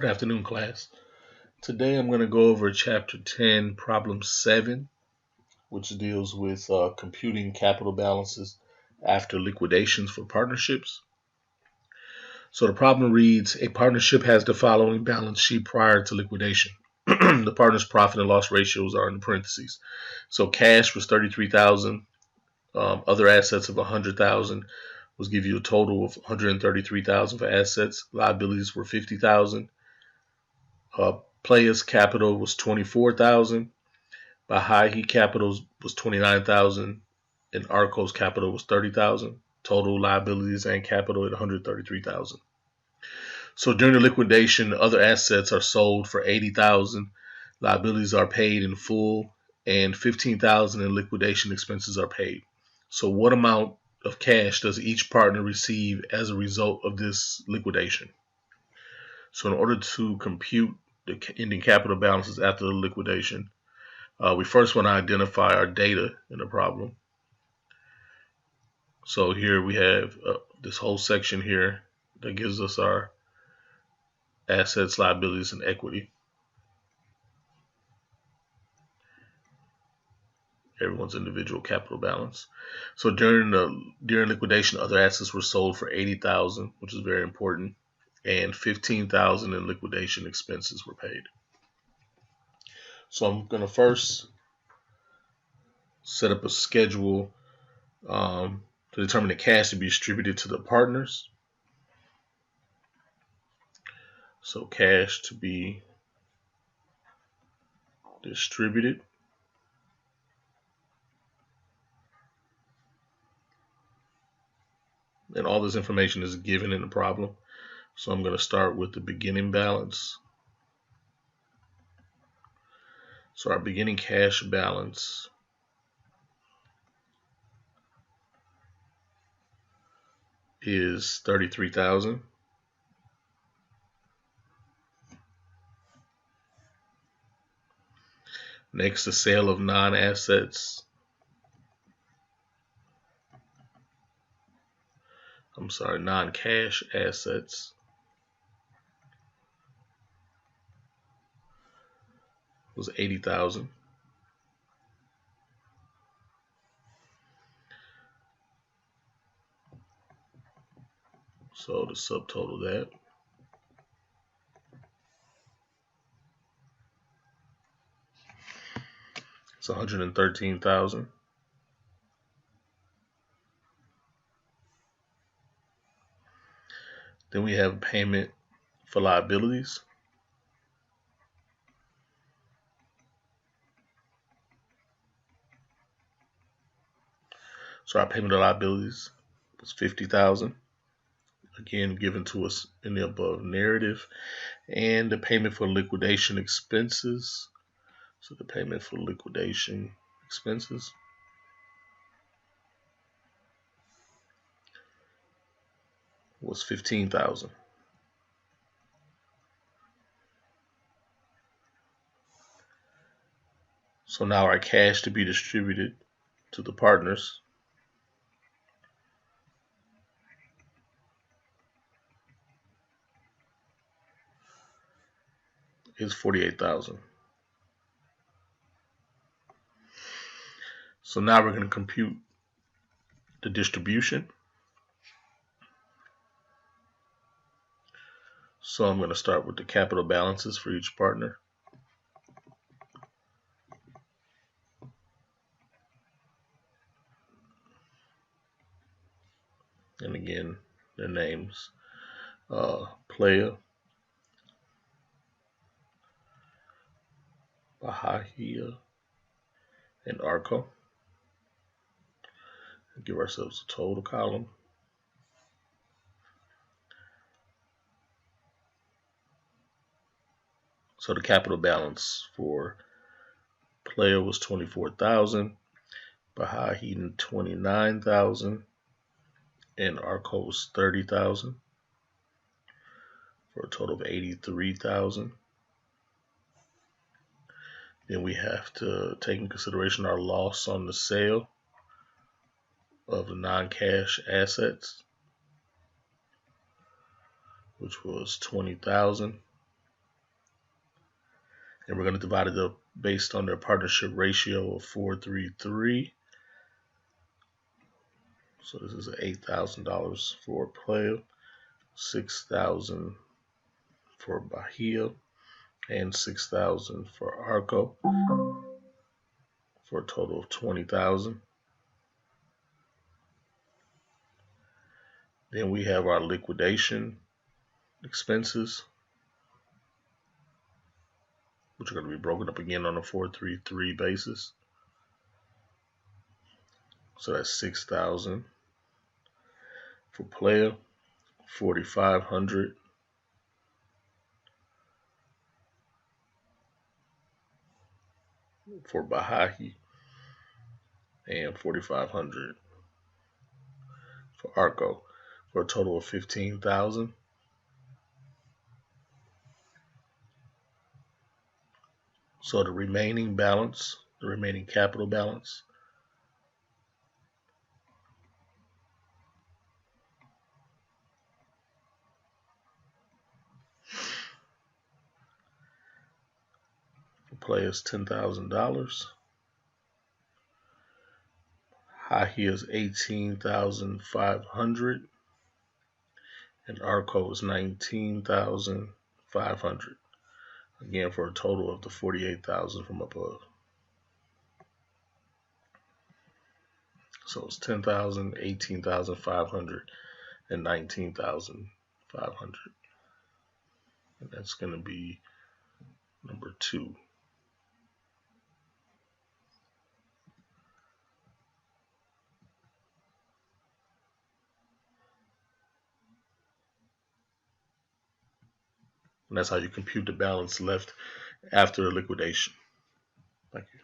Good afternoon, class. Today I'm going to go over Chapter 10, Problem 7, which deals with computing capital balances after liquidations for partnerships. So the problem reads, a partnership has the following balance sheet prior to liquidation. The partner's profit and loss ratios are in parentheses. So cash was $33,000, other assets of $100,000 was give you a total of $133,000 for assets. Liabilities were $50,000. Players capital was $24,000. By high heat capital was $29,000, and Arco's capital was $30,000. Total liabilities and capital at $133,000. So during the liquidation, other assets are sold for $80,000. Liabilities are paid in full, and $15,000 in liquidation expenses are paid. So what amount of cash does each partner receive as a result of this liquidation? So in order to compute the ending capital balances after the liquidation, we first want to identify our data in the problem. So here we have this whole section here that gives us our assets, liabilities, and equity. Everyone's individual capital balance. So during liquidation, other assets were sold for $80,000, which is very important, and $15,000 in liquidation expenses were paid. So I'm going to first set up a schedule to determine the cash to be distributed to the partners. So cash to be distributed. And all this information is given in the problem. So I'm going to start with the beginning balance. So our beginning cash balance is $33,000. Next, the sale of non-cash assets was $80,000. So to subtotal that, it's $113,000. Then we have payment for liabilities. So our payment of liabilities was $50,000. Again, given to us in the above narrative. And the payment for liquidation expenses. So the payment for liquidation expenses was $15,000. So now our cash to be distributed to the partners is $48,000. So now we're going to compute the distribution. So I'm going to start with the capital balances for each partner. And again, their names, Player, Bahia, and Arco. Give ourselves a total column. So the capital balance for Player was $24,000, Bahia $29,000, and Arco was $30,000 for a total of $83,000. Then we have to take in consideration our loss on the sale of the non-cash assets, which was $20,000. And we're going to divide it up based on their partnership ratio of 433. So this is $8,000 for a player, $6,000 for Bahia, and $6,000 for Arco, for a total of $20,000. Then we have our liquidation expenses, which are going to be broken up again on a 433 basis. So that's $6,000 for player, $4,500 for Baha'i, and $4,500 for Arco, for a total of $15,000. So the remaining balance, the remaining capital balance, for players $10,000. High is $18,500, and Arco is $19,500. Again, for a total of the $48,000 from above. So it's $10,000, $18,500, and $19,500. And that's going to be number 2. And that's how you compute the balance left after liquidation. Thank you.